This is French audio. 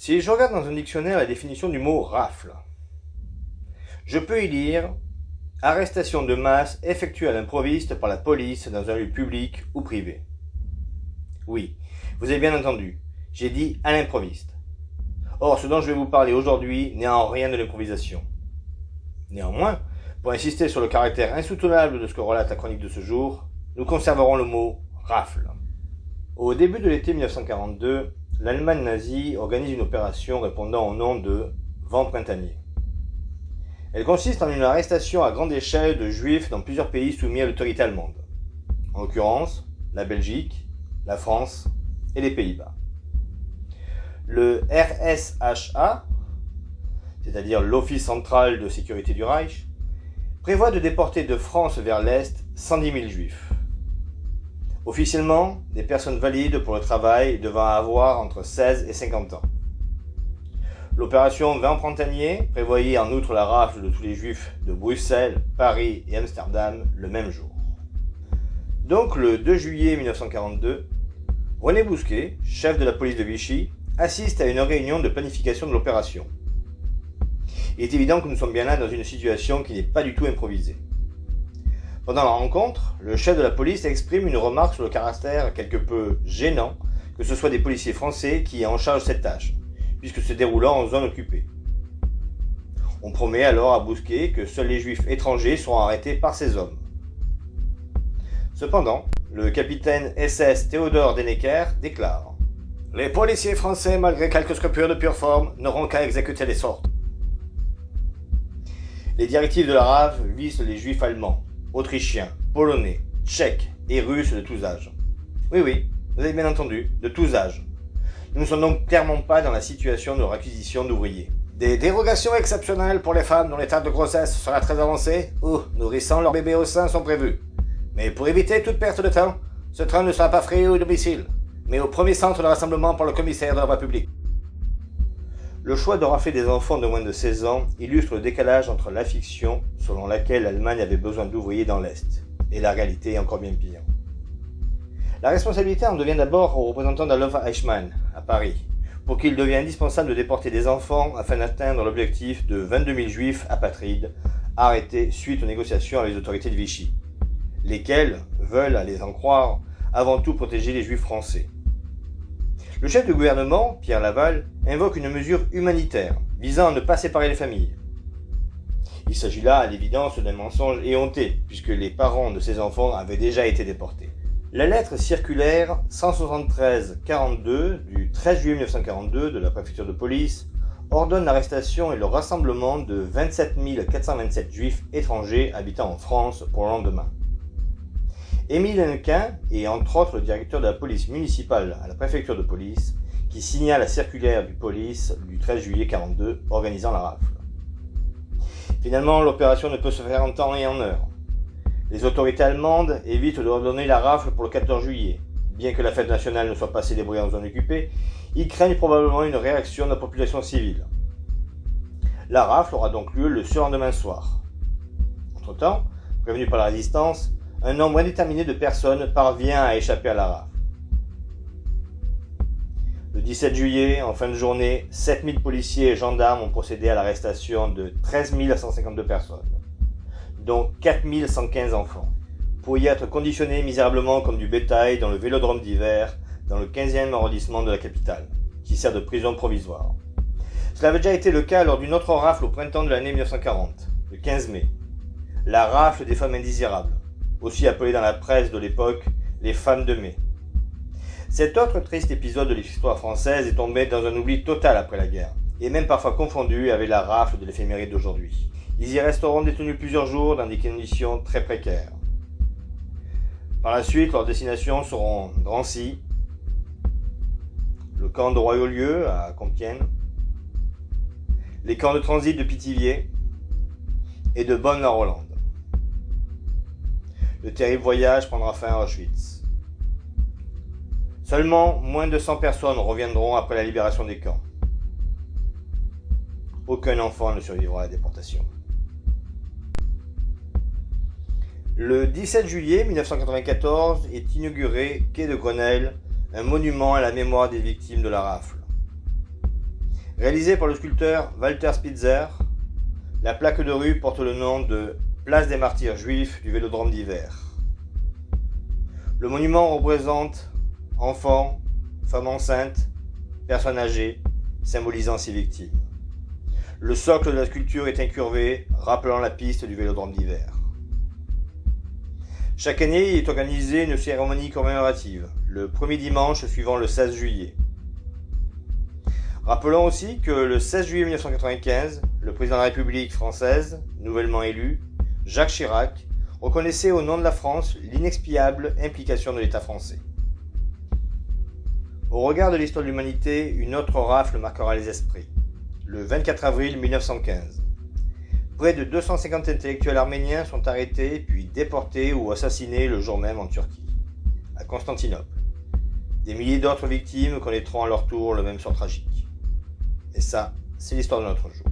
Si je regarde dans un dictionnaire la définition du mot rafle, je peux y lire « arrestation de masse effectuée à l'improviste par la police dans un lieu public ou privé ». Oui, vous avez bien entendu, j'ai dit à l'improviste. Or, ce dont je vais vous parler aujourd'hui n'est en rien de l'improvisation. Néanmoins, pour insister sur le caractère insoutenable de ce que relate la chronique de ce jour, nous conserverons le mot « rafle ». Au début de l'été 1942, l'Allemagne nazie organise une opération répondant au nom de « vent printanier ». Elle consiste en une arrestation à grande échelle de juifs dans plusieurs pays soumis à l'autorité allemande, en l'occurrence la Belgique, la France et les Pays-Bas. Le RSHA, c'est-à-dire l'Office central de sécurité du Reich, prévoit de déporter de France vers l'Est 110 000 juifs. Officiellement, des personnes valides pour le travail devant avoir entre 16 et 50 ans. L'opération Vent printanier prévoyait en outre la rafle de tous les juifs de Bruxelles, Paris et Amsterdam le même jour. Donc le 2 juillet 1942, René Bousquet, chef de la police de Vichy, assiste à une réunion de planification de l'opération. Il est évident que nous sommes bien là dans une situation qui n'est pas du tout improvisée. Pendant la rencontre, le chef de la police exprime une remarque sur le caractère quelque peu gênant que ce soit des policiers français qui aient en charge cette tâche, puisque se déroulant en zone occupée. On promet alors à Bousquet que seuls les juifs étrangers seront arrêtés par ces hommes. Cependant, le capitaine SS Theodor Dennecker déclare « Les policiers français, malgré quelques scrupures de pure forme, n'auront qu'à exécuter les sortes. » Les directives de la RAF visent les juifs allemands, autrichiens, polonais, tchèques et russes de tous âges. Oui, vous avez bien entendu, de tous âges. Nous ne sommes donc clairement pas dans la situation de réquisition d'ouvriers. Des dérogations exceptionnelles pour les femmes dont l'état de grossesse sera très avancé ou nourrissant leur bébé au sein sont prévues. Mais pour éviter toute perte de temps, ce train ne sera pas frais au domicile, mais au premier centre de rassemblement par le commissaire de la voie publique. Le choix de rafler des enfants de moins de 16 ans illustre le décalage entre la fiction, selon laquelle l'Allemagne avait besoin d'ouvriers dans l'Est, et la réalité encore bien pire. La responsabilité en devient d'abord aux représentants d'Adolf Eichmann, à Paris, pour qu'il devienne indispensable de déporter des enfants afin d'atteindre l'objectif de 22 000 juifs apatrides arrêtés suite aux négociations avec les autorités de Vichy, lesquelles veulent, à les en croire, avant tout protéger les juifs français. Le chef du gouvernement, Pierre Laval, invoque une mesure humanitaire visant à ne pas séparer les familles. Il s'agit là, à l'évidence, d'un mensonge éhonté, puisque les parents de ces enfants avaient déjà été déportés. La lettre circulaire 173-42 du 13 juillet 1942 de la préfecture de police ordonne l'arrestation et le rassemblement de 27 427 juifs étrangers habitant en France pour le lendemain. Émile Hennequin est entre autres le directeur de la police municipale à la préfecture de police qui signa la circulaire du police du 13 juillet 1942 organisant la rafle. Finalement, l'opération ne peut se faire en temps et en heure. Les autorités allemandes évitent de redonner la rafle pour le 14 juillet. Bien que la fête nationale ne soit pas célébrée en zone occupée, ils craignent probablement une réaction de la population civile. La rafle aura donc lieu le surlendemain soir. Entre-temps, prévenu par la résistance, un nombre indéterminé de personnes parvient à échapper à la rafle. Le 17 juillet, en fin de journée, 7000 policiers et gendarmes ont procédé à l'arrestation de 13 152 personnes, dont 4115 enfants, pour y être conditionnés misérablement comme du bétail dans le vélodrome d'hiver dans le 15e arrondissement de la capitale, qui sert de prison provisoire. Cela avait déjà été le cas lors d'une autre rafle au printemps de l'année 1940, le 15 mai, la rafle des femmes indésirables, aussi appelée dans la presse de l'époque les femmes de mai. Cet autre triste épisode de l'histoire française est tombé dans un oubli total après la guerre, et même parfois confondu avec la rafle de l'éphéméride d'aujourd'hui. Ils y resteront détenus plusieurs jours dans des conditions très précaires. Par la suite, leurs destinations seront Drancy, le camp de Royaulieu à Compiègne, les camps de transit de Pithiviers et de Bonne-la-Rolande. Le terrible voyage prendra fin à Auschwitz. Seulement moins de 100 personnes reviendront après la libération des camps. Aucun enfant ne survivra à la déportation. Le 17 juillet 1994 est inauguré, quai de Grenelle, un monument à la mémoire des victimes de la rafle. Réalisée par le sculpteur Walter Spitzer, la plaque de rue porte le nom de Place des martyrs juifs du Vélodrome d'hiver. Le monument représente enfants, femmes enceintes, personnes âgées, symbolisant ces victimes. Le socle de la sculpture est incurvé, rappelant la piste du Vélodrome d'hiver. Chaque année, il est organisé une cérémonie commémorative, le premier dimanche suivant le 16 juillet. Rappelons aussi que le 16 juillet 1995, le président de la République française, nouvellement élu, Jacques Chirac, reconnaissait au nom de la France l'inexpiable implication de l'État français. Au regard de l'histoire de l'humanité, une autre rafle marquera les esprits. Le 24 avril 1915. Près de 250 intellectuels arméniens sont arrêtés puis déportés ou assassinés le jour même en Turquie, à Constantinople. Des milliers d'autres victimes connaîtront à leur tour le même sort tragique. Et ça, c'est l'histoire de notre jour.